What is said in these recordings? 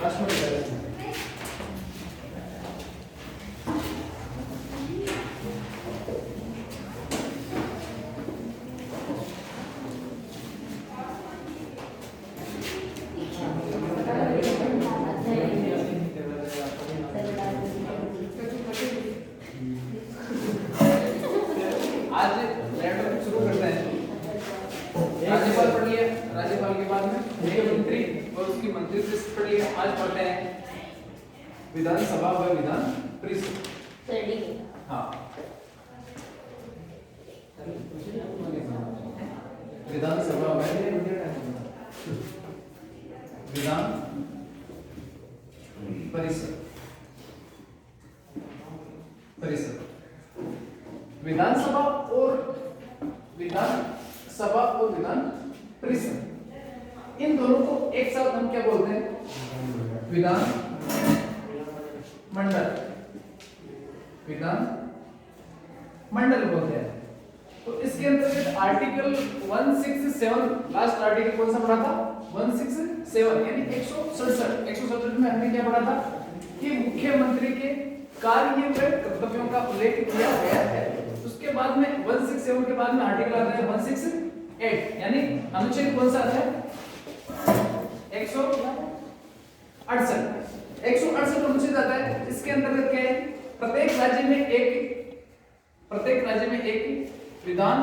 राष्ट्रपति आज लैपटॉप शुरू करते हैं। राज्यपाल पढ़ लिया, राज्यपाल के बाद में मुख्यमंत्री और उसकी मंत्रिपरिषद पढ़ लिया। आज पढ़ते हैं विधानसभा व विधान परिषद। हाँ, विधानसभा व विधान परिषद। विधानसभा और विधान परिषद, इन दोनों को एक साथ हम क्या बोलते हैं? विधान मंडल बोलते हैं। तो इसके अंतर्गत आर्टिकल 167, लास्ट आर्टिकल कौन सा पढ़ा था? 167 यानी 167 में हमने क्या पढ़ा था कि मुख्यमंत्री के कार्य व कर्तव्यों का उल्लेख किया गया है। उसके बाद में 167 के बाद में आर्टिकल आता है 168 यानी अनुच्छेद कौन सा आता है? 168 अनुच्छेद आता है। इसके अंतर्गत क्या है? प्रत्येक राज्य में एक विधान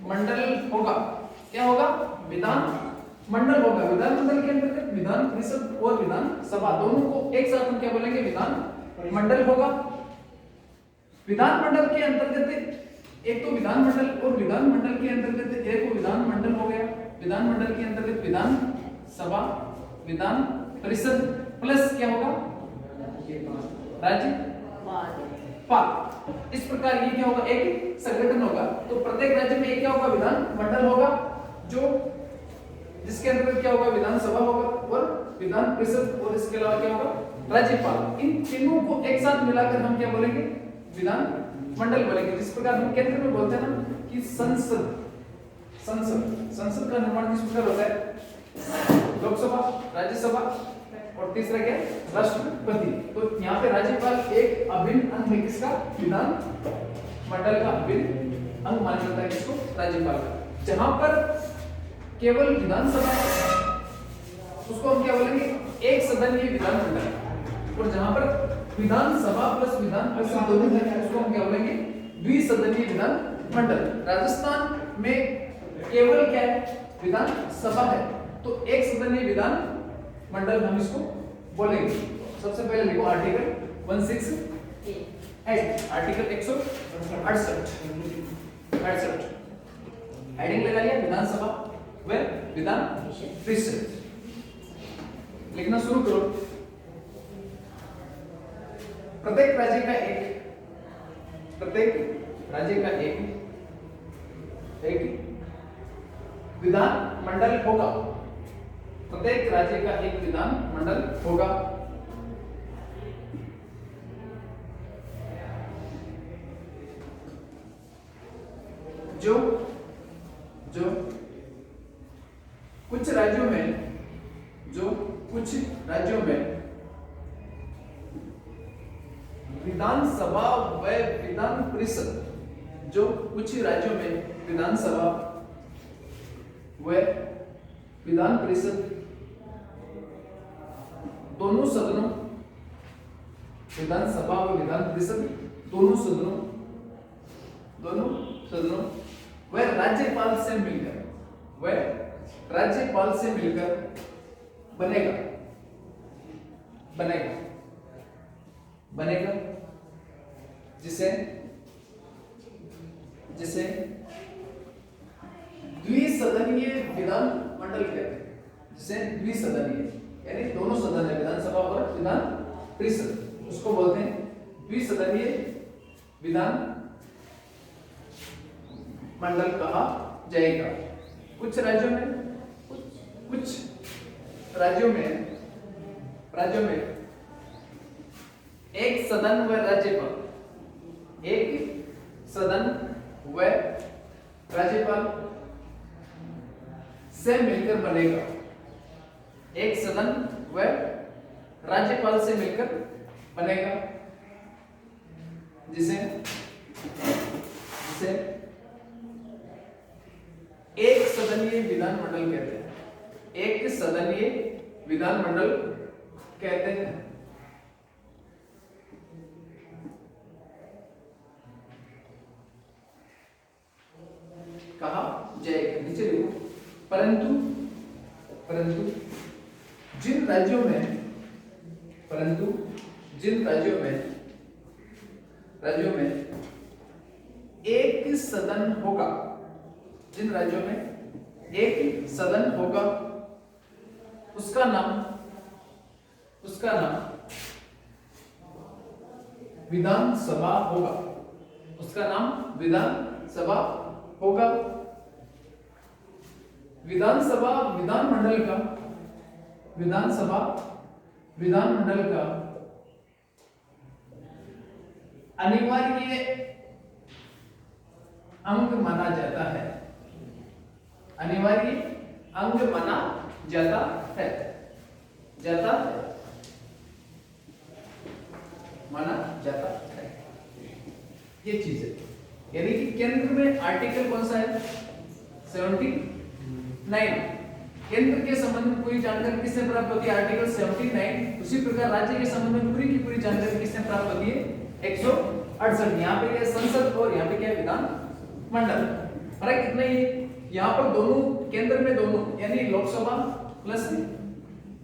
मंडल होगा। क्या होगा? विधान मंडल होगा। विधान मंडल के अंतर्गत विधान परिषद और विधान सभा दोनों को एक साथ हम क्या बोलेंगे? विधान मंडल होगा। विधान मंडल के अंतर्गत एक तो विधान मंडल और विधान मंडल के अंतर्गत एक विधान मंडल हो गया। विधान मंडल के अंतर्गत विधान सभा, विधान परिषद प्लस क्या होगा? राज्यपाल। इस प्रकार ये क्या होगा? एक संगठन होगा। तो प्रत्येक राज्य में एक क्या होगा? विधान मंडल होगा, जो जिसके अंतर्गत क्या होगा? विधानसभा होगा और विधान परिषद, और इसके अलावा क्या होगा? राज्यपाल। इन तीनों को एक साथ मिलाकर हम क्या बोलेंगे? विधान मंडल बोलेंगे। जिस प्रकार हम केंद्र में बोलते हैं ना कि संसद का निर्माण किस प्रकार होता है? लोकसभा, राज्यसभा और तीसरा क्या है? राष्ट्रपति। तो यहाँ पे राज्यपाल एक अभिन्न अंग है किसका? विधान मंडल का अभिन्न अंग माना जाता है किसको? राज्यपाल का। जहां पर केवल विधानसभा उसको हम क्या बोलेंगे? एक सदनीय विधानमंडल। और जहां पर विधानसभा प्लस विधान परिषद दोनों है उसको हम क्या बोलेंगे? द्विसदनीय विधानमंडल। राजस्थान में केवल क्या है? विधानसभा है, तो एक सदनीय विधान मंडल हम इसको बोलेंगे। सबसे पहले देखो आर्टिकल 168, आर्टिकल 168 हेडिंग लगा लिया विधानसभा व विधान परिषद। लिखना शुरू करो। प्रत्येक राज्य का एक विधान मंडल होगा। प्रत्येक राज्य का एक विधान मंडल होगा। जो कुछ राज्यों में विधानसभा व विधान परिषद, जो कुछ राज्यों में विधानसभा व विधान परिषद दोनों सदनों, विधानसभा व विधान परिषद दोनों सदनों व राज्यपाल से मिलकर बनेगा जिसे द्विसदनीय विधान मंडल कहते हैं। जिसे द्विसदनीय यानी दोनों सदन है, विधानसभा और विधान परिषद, उसको बोलते हैं द्विसदनीय विधान मंडल कहा जाएगा। कुछ राज्यों में एक सदन व राज्यपाल से मिलकर बनेगा। एक सदन व राज्यपाल से मिलकर बनेगा, जिसे जिसे एक सदनीय विधानमंडल कहते हैं। एक सदनीय विधानमंडल कहते हैं। कहा जाएगा, नीचे लिखो। परंतु जिन राज्यों में एक सदन होगा, जिन राज्यों में एक सदन होगा, उसका नाम विधानसभा होगा। उसका नाम विधानसभा होगा। विधानसभा विधानमंडल का अनिवार्य अंग माना जाता है। अनिवार्य अंग माना जाता है। माना जाता है, ये चीज है। यानी कि केंद्र में आर्टिकल कौन सा है? 79। केंद्र के संबंध में पूरी जानकारी किससे प्राप्त होती है? आर्टिकल 79। उसी प्रकार राज्य के संबंध में पूरी की पूरी जानकारी किससे प्राप्त होती है? 168। यहाँ पे क्या संसद और यहाँ पे क्या विधान मंडल। फर्क कितना ही है, यहाँ पर दोनों केंद्र में दोनों यानी लोकसभा प्लस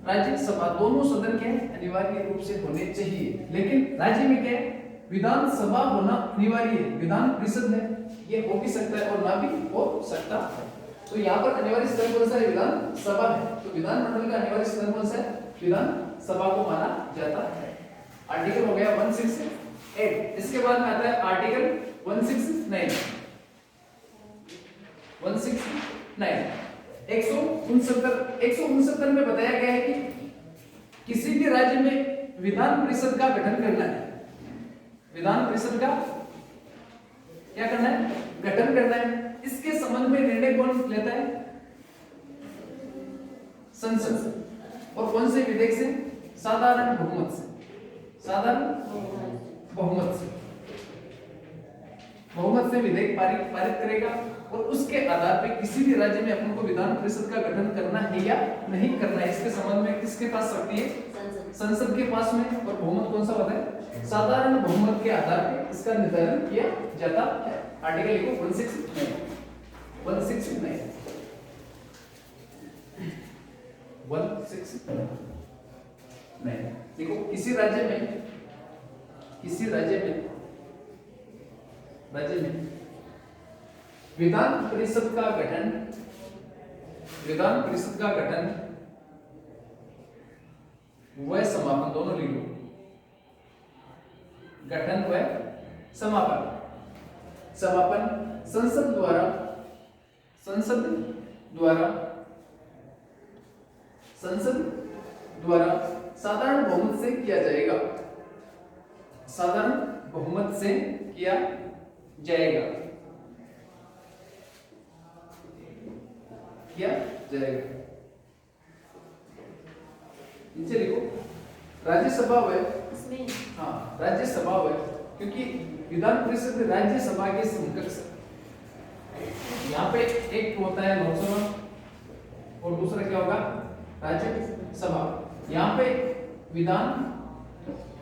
राज्यसभा दोनों सदन के अनिवार्य रूप से होने चाहिए। लेकिन राज्य में क्या है? विधानसभा होना अनिवार्य है। विधान परिषद है, ये हो भी सकता है और ना भी हो सकता है। तो यहाँ पर अनिवार्य सदन कौन सा है? विधानसभा है। तो विधानमंडल का अनिवार्य सदन कौन सा है? विधानसभा को माना जाता है। आर्टिकल हो गया 168। इसके बाद में आता है आर्टिकल 169। 169 में बताया गया है कि किसी भी राज्य में विधान परिषद का गठन करना है। विधान परिषद का क्या करना है? गठन करना है। इसके संबंध में निर्णय कौन लेता है? संसद। और कौन से विधेयक से? साधारण बहुमत से। बहुमत से विधेयक पारित करेगा और उसके आधार पे किसी भी राज्य में अपन को विधान परिषद का गठन करना है या नहीं करना है, इसके संबंध में किसके पास शक्ति है? संसद के पास में। और बहुमत कौन सा होता है? साधारण बहुमत के आधार पर इसका निर्धारण किया जाता है। आर्टिकल लिखो 169। 169 देखो, किसी राज्य में विधान परिषद का गठन व समापन दोनों लिख लो। गठन व समापन संसद द्वारा साधारण बहुमत से किया जाएगा। साधारण बहुमत से किया जाएगा। नीचे लिखो राज्यसभा व राज्यसभा व, क्योंकि विधान परिषद राज्यसभा के समकक्ष। यहाँ पे एक होता है लोकसभा और दूसरा क्या होगा? राज्यसभा। यहाँ पे विधान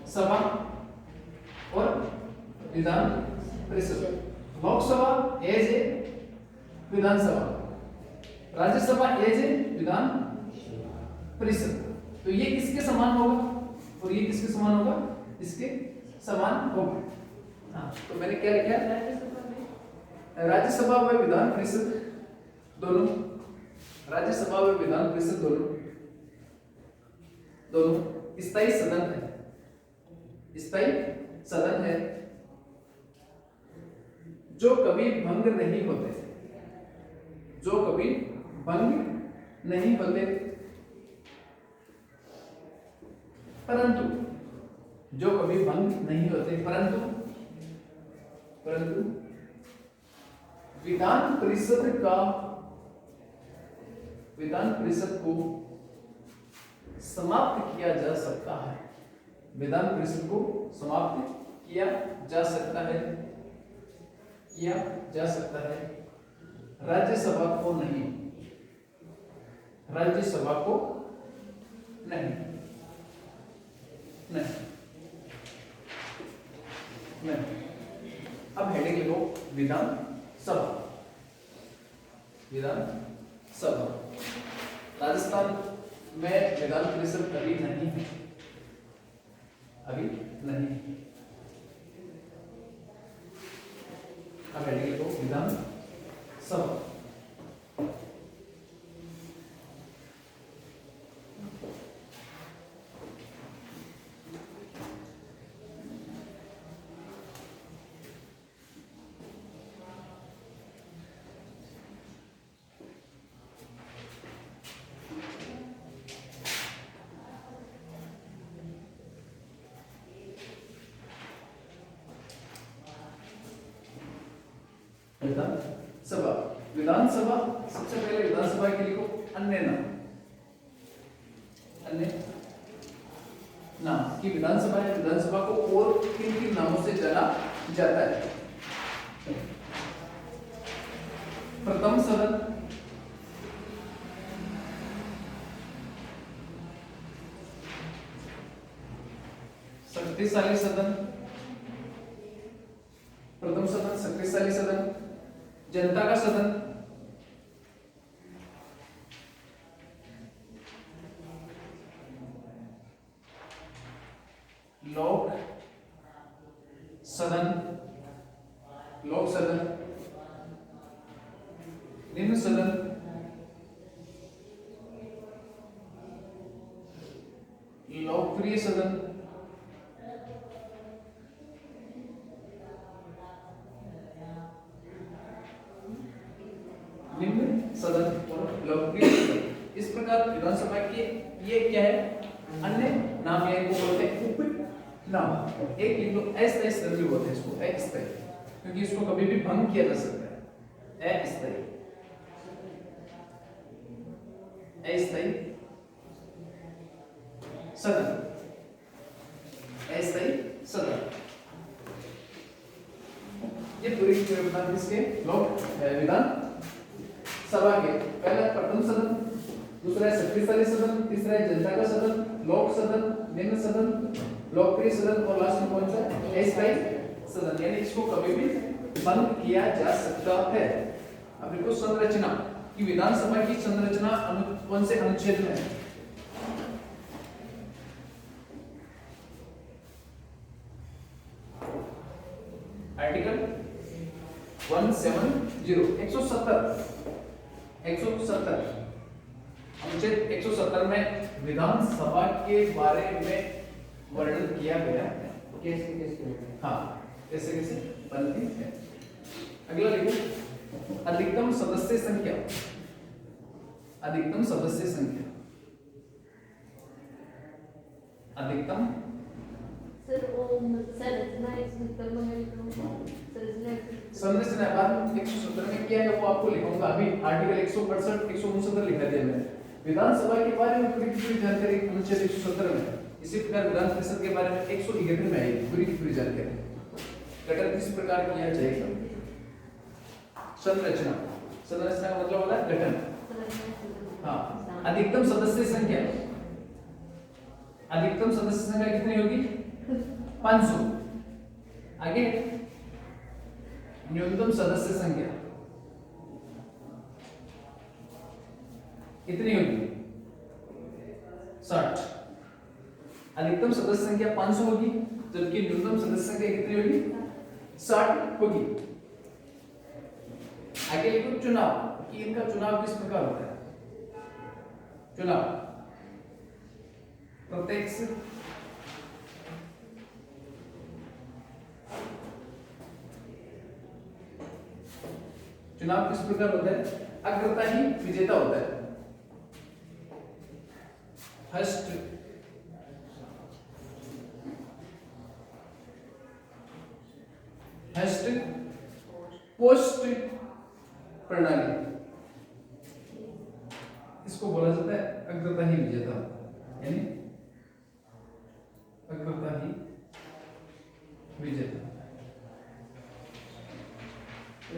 सभा और Vidhan Parishad. Lok Sabha as a Vidhan Sabha, Rajya Sabha as a Vidhan Parishad. तो ये किसके समान होगा और ये किसके समान होगा? इसके समान होगा। हाँ, तो मैंने क्या लिखा? राज्यसभा व विधान परिषद दोनों, राज्यसभा व विधान परिषद दोनों स्थायी सदन है जो कभी भंग नहीं होते, परंतु विधान परिषद को समाप्त किया जा सकता है। विधान परिषद को समाप्त किया जा सकता है, किया जा सकता है, राज्यसभा को नहीं, राज्यसभा को नहीं, नहीं, नहीं। अब हेडिंग लिखो विधान सभा, विधान सभा। राजस्थान में विधान परिषद अभी नहीं है, अभी नहीं। अब हेडिंग लिखो विधान सभा। विधानसभा, विधानसभा सबसे पहले विधानसभा के लिखो अन्य नाम, अन्य नाम की विधानसभा है। विधानसभा को और किन किन नामों से जाना जाता है? प्रथम सदन, शक्तिशाली सदन, प्रथम सदन, शक्तिशाली सदन, जनता का सदन, लोक सदन, लोक सदन, निम्न सदन, लोकप्रिय सदन, निम्न सदन और लोकप्रिय सदन। इस प्रकार विधानसभा के ये क्या है? अन्य नाम, या इनको बोलते हैं उप नाम। एक लिख लो अस्थायी सदन भी बोलते हैं इसको, अस्थायी, क्योंकि इसको कभी भी भंग किया जा सकता है। अस्थायी, अस्थायी सदन, अस्थायी सदन। ये पूरी विधान किसके? लोक विधान सभा के। पहला प्रथम सदन, दूसरा है शक्तिशाली सदन, तीसरा है जनता का सदन, लोक सदन, निम्न सदन, लोकप्रिय सदन और लास्ट में कौन सा? अस्थायी सदन। यानी इसको कभी भी बंद किया जा सकता है। अब देखो संरचना कि विधानसभा की संरचना कौन से अनुच्छेद में है? आर्टिकल 170, 170 अनुच्छेद 170 में विधानसभा के बारे में वर्णन किया गया है। कैसे कैसे? हाँ, कैसे कैसे बनती है। अगला लिखो अधिकतम सदस्य संख्या, अधिकतम सदस्य संख्या, अधिकतम संरचना बाद में 170 में क्या है वो आपको लिखूंगा। अभी आर्टिकल 162, 169 लिखा दिया मैंने। विधानसभा के बारे में पूरी जानकारी अनुच्छेद 170 में। इसी प्रकार विधान परिषद के बारे में 171 में आएगी पूरी की पूरी जानकारी। गठन किस प्रकार किया जाएगा? संरचना, संरचना का मतलब होता है गठन। हाँ, अधिकतम सदस्य संख्या, अधिकतम सदस्य संख्या कितनी होगी? 500। आगे न्यूनतम सदस्य संख्या कितनी होगी? 60। अधिकतम सदस्य संख्या 500 होगी, जबकि न्यूनतम सदस्य संख्या कितनी होगी? 60 होगी। आगे लिखो चुनाव कि इनका चुनाव किस प्रकार होता है? चुनाव प्रत्यक्ष, चुनाव किस प्रकार होता है? अग्रता ही विजेता होता है। फर्स्ट पोस्ट प्रणाली, इसको बोला जाता है अग्रता ही विजेता, यानी अग्रता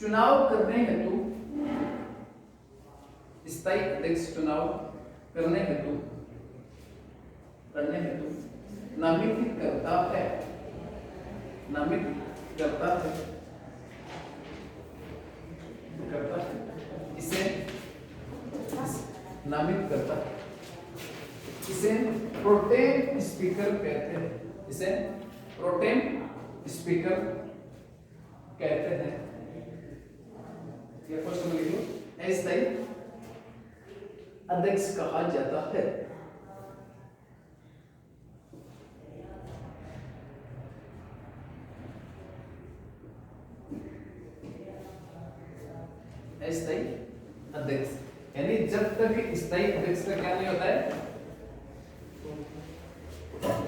चुनाव करने हेतु, स्थायी अध्यक्ष चुनाव करने हेतु नामित करता है, इसे नामित करता है, इसे प्रोटेम स्पीकर कहते हैं, इसे प्रोटेम स्पीकर कहते हैं। ये क्वेश्चन लिख लो, अस्थायी अध्यक्ष कहा जाता है। अस्थायी अध्यक्ष यानी जब तक स्थायी अध्यक्ष का क्या नहीं होता है,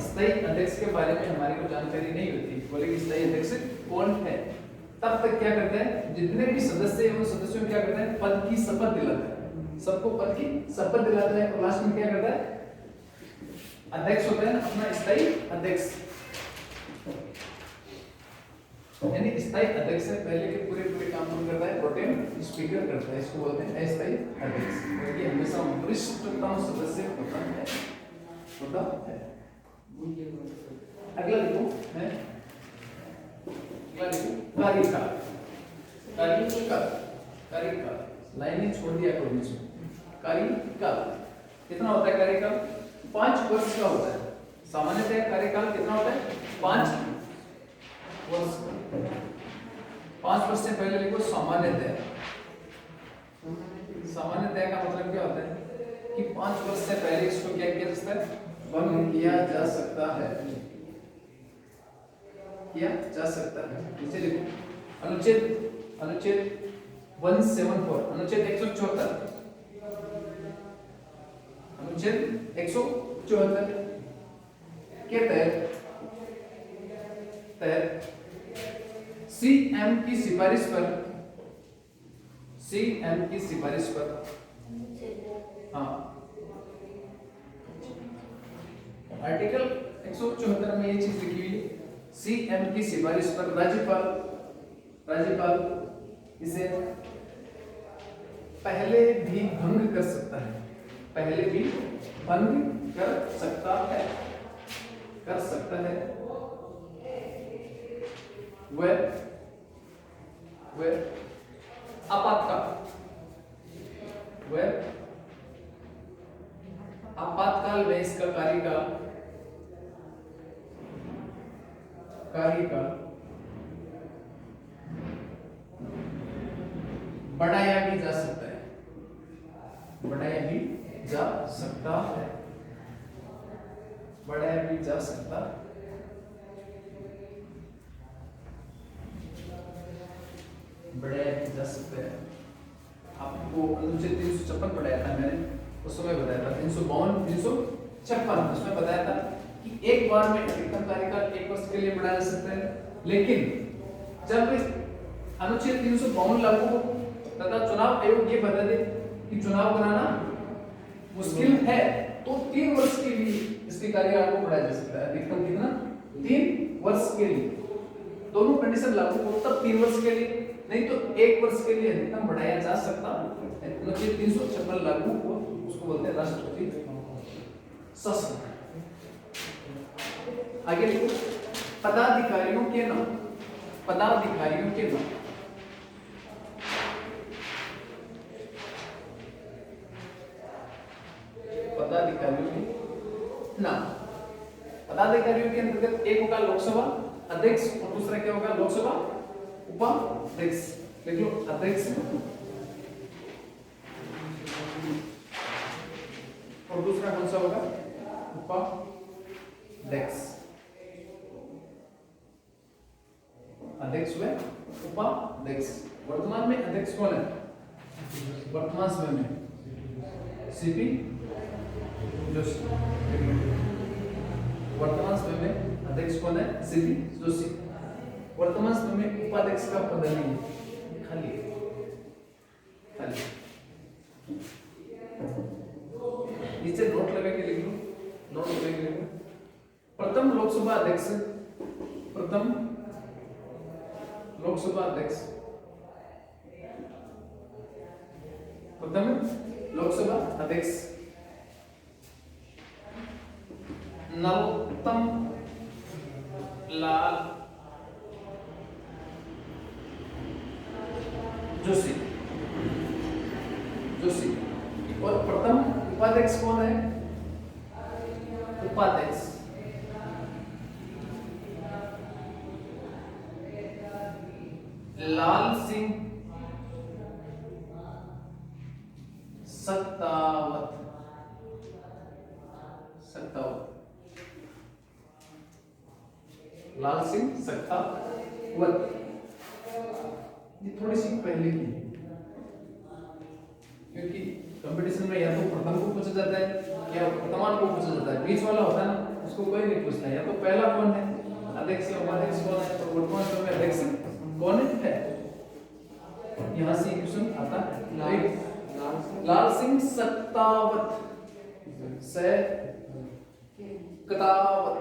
स्थायी अध्यक्ष के बारे में हमारे को जानकारी नहीं होती, बोले कि स्थायी अध्यक्ष कौन है, तब तक क्या करते हैं, जितने भी सदस्य हैं उन सदस्यों को क्या करते हैं, पद की शपथ दिलाते हैं, सबको पद की शपथ दिलाते हैं और लास्ट में क्या करता है, अध्यक्ष होता है ना अपना स्थायी अध्यक्ष, यानी स्थायी अध्यक्ष से पहले के पूरे काम कौन करता है, प्रोटेम स्पीकर करता है, इसको बोलते हैं अस्थायी अध्यक्ष, क्योंकि हमेशा वरिष्ठतम सदस्य होता है। अगला लिखो है, कार्यकाल लाइनें छोड़ दिया करो बीच में। कार्यकाल कितना होता है, कार्यकाल 5 वर्ष का होता है, सामान्यतः कार्यकाल कितना होता है, 5 वर्ष। 5 वर्ष से पहले लिखो सामान्यतः, सामान्यतः का मतलब क्या होता है कि 5 वर्ष से पहले इसको क्या किया जा सकता है, भंग किया जा सकता है, किया जा सकता है। नीचे लिखो अनुच्छेद 174, अनुच्छेद 174, अनुच्छेद 174 के तहत सीएम की सिफारिश पर हाँ, आर्टिकल 174 में ये चीज लिखी हुई है, सीएम की सिफारिश पर राज्यपाल इसे पहले भी भंग कर सकता है, वह आपातकाल में इसका कार्यकाल बढ़ाया भी जा सकता है, बढ़ाया भी जा सकता है। आपको अनुच्छेद 356 पढ़ाया था मैंने, उस समय बताया था 352 356, उसमें बताया था कि एक बार में अधिकतम कार्यकाल 1 वर्ष के लिए बढ़ाया जा सकता है, लेकिन जब अनुच्छेद 352 लागू हो तथा चुनाव आयोग ये बता दे कि चुनाव कराना मुश्किल है तो 3 वर्ष के लिए इसके कार्यकाल को बढ़ाया जा सकता है। अधिकतम कितना, 3 वर्ष के लिए, दोनों कंडीशन लागू हो तब 3 वर्ष के लिए, नहीं तो 1 वर्ष के लिए अधिकतम बढ़ाया जा सकता है। अनुच्छेद 356 लागू हो, उसको बोलते हैं राष्ट्रपति शासन। आगे लिखो पदाधिकारियों के नाम, पदाधिकारियों के नाम, पदाधिकारियों के अंतर्गत एक होगा लोकसभा अध्यक्ष और दूसरा क्या होगा, लोकसभा उपाध्यक्ष। देख लो अध्यक्ष और दूसरा कौन सा होगा, उपाध्यक्ष। अध्यक्ष हुए उपाध्यक्ष। वर्तमान में अध्यक्ष कौन है, वर्तमान समय में सीपी जोशी। वर्तमान समय में अध्यक्ष कौन है, सीपी जोशी। वर्तमान समय में उपाध्यक्ष का पद नहीं है, खाली है, खाली। नीचे नोट लगा के लिख लो, नोट लगा के लिख लो। प्रथम लोकसभा अध्यक्ष, प्रथम लोकसभा अध्यक्ष प्रथम लोकसभा अध्यक्ष नरोत्तम लाल जोशी जोशी। और प्रथम उपाध्यक्ष कौन है? उपाध्यक्ष लाल सिंह सत्तावत सत्तावत लाल सिंह सत्तावत। ये थोड़ी सी पहले की, क्योंकि कंपटीशन में या तो प्रथम को पूछा जाता है या वर्तमान को पूछा जाता है, बीच वाला होता है ना उसको कोई नहीं पूछता। या तो पहला कौन है अध्यक्ष या उपाध्यक्ष कौन है, तो वर्तमान समय में अध्यक्ष कौन है, यहाँ से क्वेश्चन आता है। लाल सिंह सत्तावत से कतावत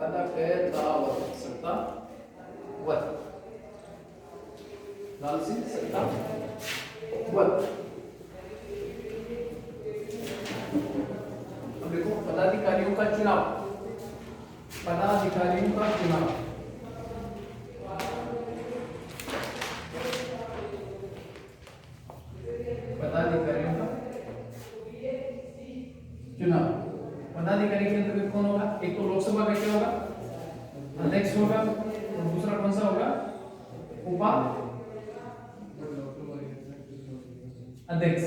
अदा कतावत सत्तावत लाल सिंह सत्तावत। अब देखो पदाधिकारियों का चुनाव, पदाधिकारियों का चुनाव पदाधिकारियों का चुनाव। पदाधिकारी के अंतर्गत कौन होगा? एक तो लोकसभा का क्या होगा? अध्यक्ष होगा, और दूसरा कौन सा होगा? उपा अध्यक्ष।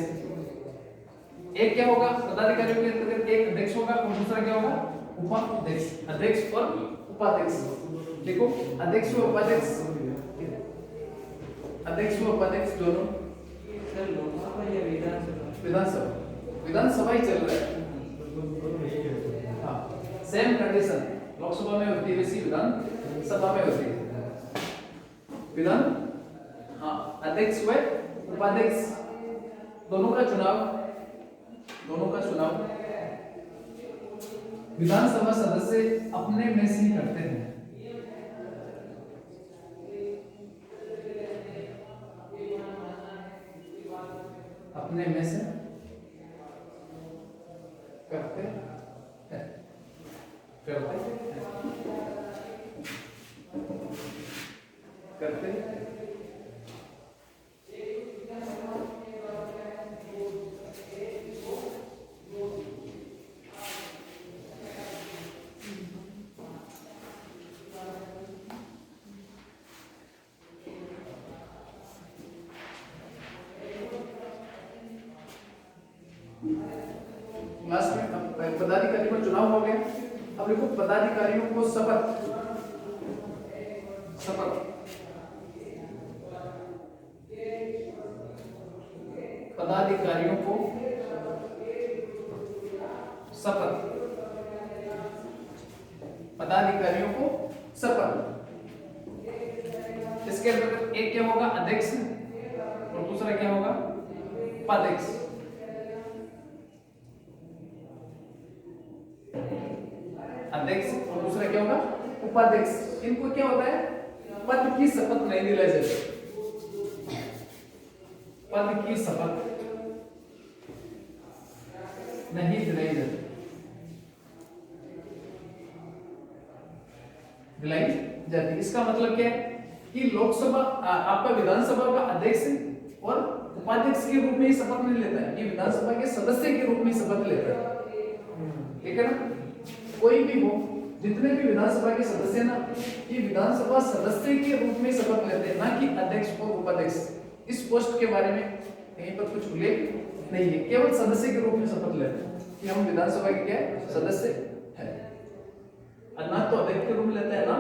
एक क्या होगा पदाधिकारियों के अंतर्गत? एक अध्यक्ष होगा और दूसरा क्या होगा? उपाध्यक्ष। अध्यक्ष और उपाध्यक्ष। देखो अध्यक्ष और उपाध्यक्ष, अध्यक्ष और उपाध्यक्ष दोनों लोकसभा या विधानसभा, विधानसभा ही चल रहा है। हाँ सेम कंडीशन लोकसभा में होती है वैसी विधानसभा में होती है। विधान हाँ अध्यक्ष व उपाध्यक्ष दोनों का चुनाव विधानसभा सदस्य अपने में से ही करते हैं। अपने में से करते हैं, करते हैं। लास्ट में पदाधिकारी का चुनाव हो गया। अब देखो पदाधिकारियों को शपथ पदाधिकारियों को शपथ पदाधिकारियों को शपथ। इसके अंतर्गत एक क्या होगा? अध्यक्ष और दूसरा क्या होगा? उपाध्यक्ष। अध्यक्ष और दूसरा क्या होगा? उपाध्यक्ष। इनको क्या होता है? पद की शपथ नहीं दिलाई जाती, पद की शपथ नहीं दिलाई जाती, दिलाई जाती। इसका मतलब क्या है कि लोकसभा आपका विधानसभा का अध्यक्ष और उपाध्यक्ष के रूप में ही शपथ नहीं लेता है, ये विधानसभा के सदस्य के रूप में शपथ लेता है। ठीक है ना? कोई भी हो, जितने भी विधानसभा के सदस्य ना, ये विधानसभा सदस्य के रूप में शपथ लेते हैं, ना कि अध्यक्ष और उपाध्यक्ष। इस पोस्ट के बारे में कहीं पर कुछ उल्लेख नहीं है, केवल सदस्य के रूप में शपथ लेते हैं कि हम विधानसभा के क्या है? सदस्य है। ना तो अध्यक्ष के रूप में लेते हैं ना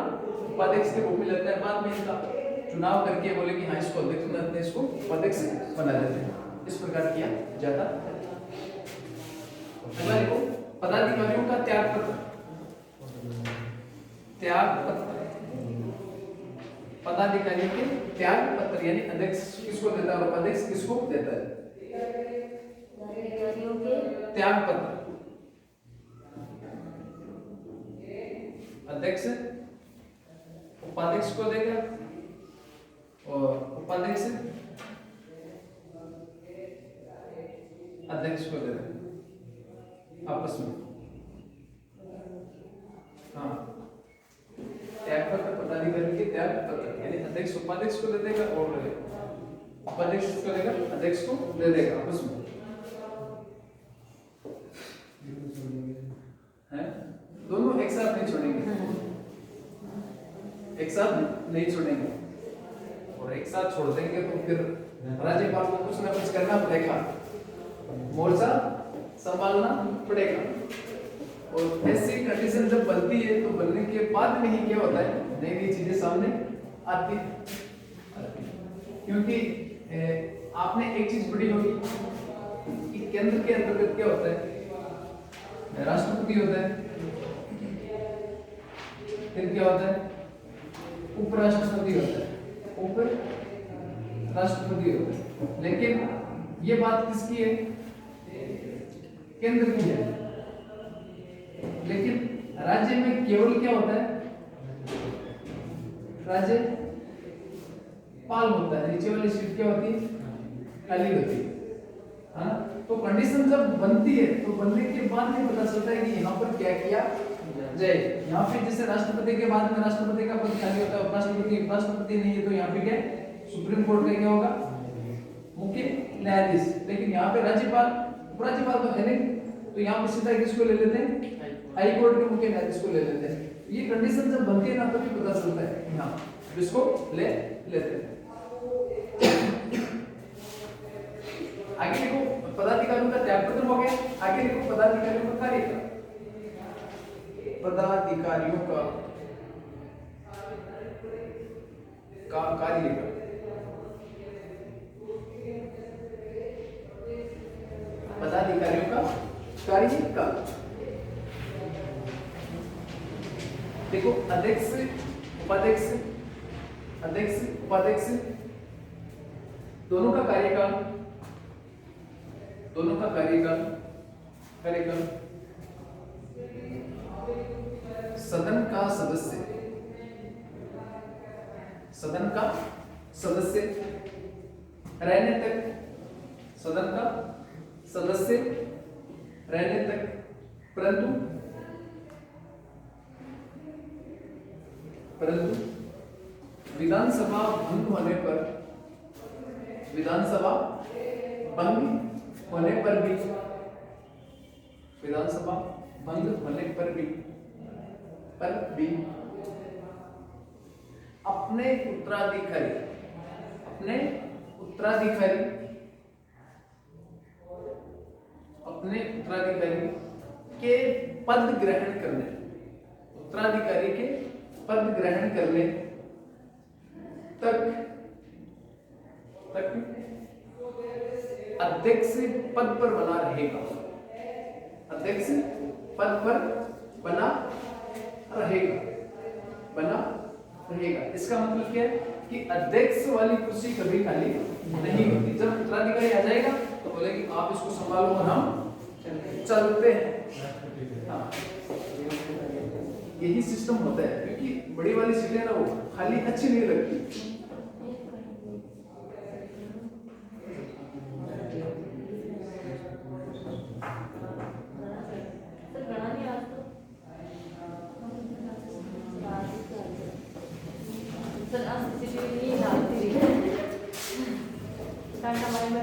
उपाध्यक्ष के रूप में लेते हैं। बाद में इनका चुनाव करके बोले कि हाँ इसको अध्यक्ष बनाते हैं, इसको उपाध्यक्ष बना देते हैं। इस प्रकार किया जाता है। अगला देखो पदाधिकारियों का त्याग पत्र। पदाधिकारियों के त्याग पत्र यानी अध्यक्ष किसको देता है और उपाध्यक्ष किसको देता है? पदाधिकारियों के त्याग पत्र अध्यक्ष उपाध्यक्ष को देगा और उपाध्यक्ष अध्यक्ष को ले दें आपस में। हाँ, त्यागपत्र पदाधिकारी के त्याग पत्र, यानी अध्यक्ष उपाध्यक्ष को दे देगा और उपाध्यक्ष को लेगा, अध्यक्ष को दे देगा आपस में। हैं? दोनों एक साथ नहीं छोड़ेंगे, एक साथ नहीं छोड़ेंगे, और एक साथ छोड़ देंगे तो फिर राज्यपाल को कुछ ना कुछ करना पड़ेगा, मोर्चा संभालना पड़ेगा। और ऐसी कंडीशन जब बनती है तो बनने के बाद में ही क्या होता है, नई नई चीजें सामने आती क्योंकि आपने एक चीज पढ़ी होगी कि केंद्र के अंतर्गत क्या होता है, राष्ट्रपति होता है, फिर क्या होता है, उपराष्ट्रपति होता है, उप राष्ट्रपति होता है। लेकिन ये बात किसकी है, केंद्र की है। लेकिन राज्य में केवल क्या होता है, राज्य पाल होता है, नीचे वाली सीट क्या होती है, खाली होती है। हाँ, तो कंडीशन जब बनती है तो बनने के बाद में पता चलता है कि यहाँ पर क्या किया जाए। यहाँ पे जैसे राष्ट्रपति के बाद में राष्ट्रपति का पद खाली होता है, उपराष्ट्रपति नहीं है तो यहाँ पे क्या, सुप्रीम कोर्ट का क्या होगा, मुख्य न्यायाधीश। लेकिन यहाँ पे राज्यपाल उपराज्यपाल तो है नहीं, तो यहाँ पे सीधा किसको ले लेते हैं, हाई कोर्ट के मुख्य न्यायाधीश को ले लेते हैं। ये कंडीशन जब बनती है ना तभी पता चलता है, यहाँ इसको ले लेते हैं। आगे देखो पदाधिकारियों का त्यागपत्र हो गया, आगे देखो पदाधिकारियों का कार्य का, पदाधिकारियों का कार्य का, पदाधिकारियों का कार्य का। देखो अध्यक्ष उपाध्यक्ष, अध्यक्ष उपाध्यक्ष दोनों का कार्यकाल, दोनों का कार्यकाल, सदन का सदस्य, सदन का सदस्य रहने तक, सदन का सदस्य रहने तक, परंतु विधानसभा भंग होने पर, विधानसभा भंग होने पर भी, विधानसभा भंग होने पर भी अपने उत्तराधिकारी, अपने उत्तराधिकारी, अपने उत्तराधिकारी के पद ग्रहण करने, उत्तराधिकारी के पद ग्रहण करने तक अध्यक्ष पद पर बना रहेगा, अध्यक्ष पद पर बना रहेगा, बना रहेगा। इसका मतलब क्या है कि अध्यक्ष वाली कुर्सी कभी खाली नहीं होती। जब उत्तराधिकारी आ जाएगा तो बोले कि आप इसको संभालो और हम चलते हैं। हाँ, यही सिस्टम होता है, क्योंकि बड़ी वाली सीटें ना वो खाली अच्छी नहीं लगती। सर आज CCTV नहीं डालती है, कारण हमारे में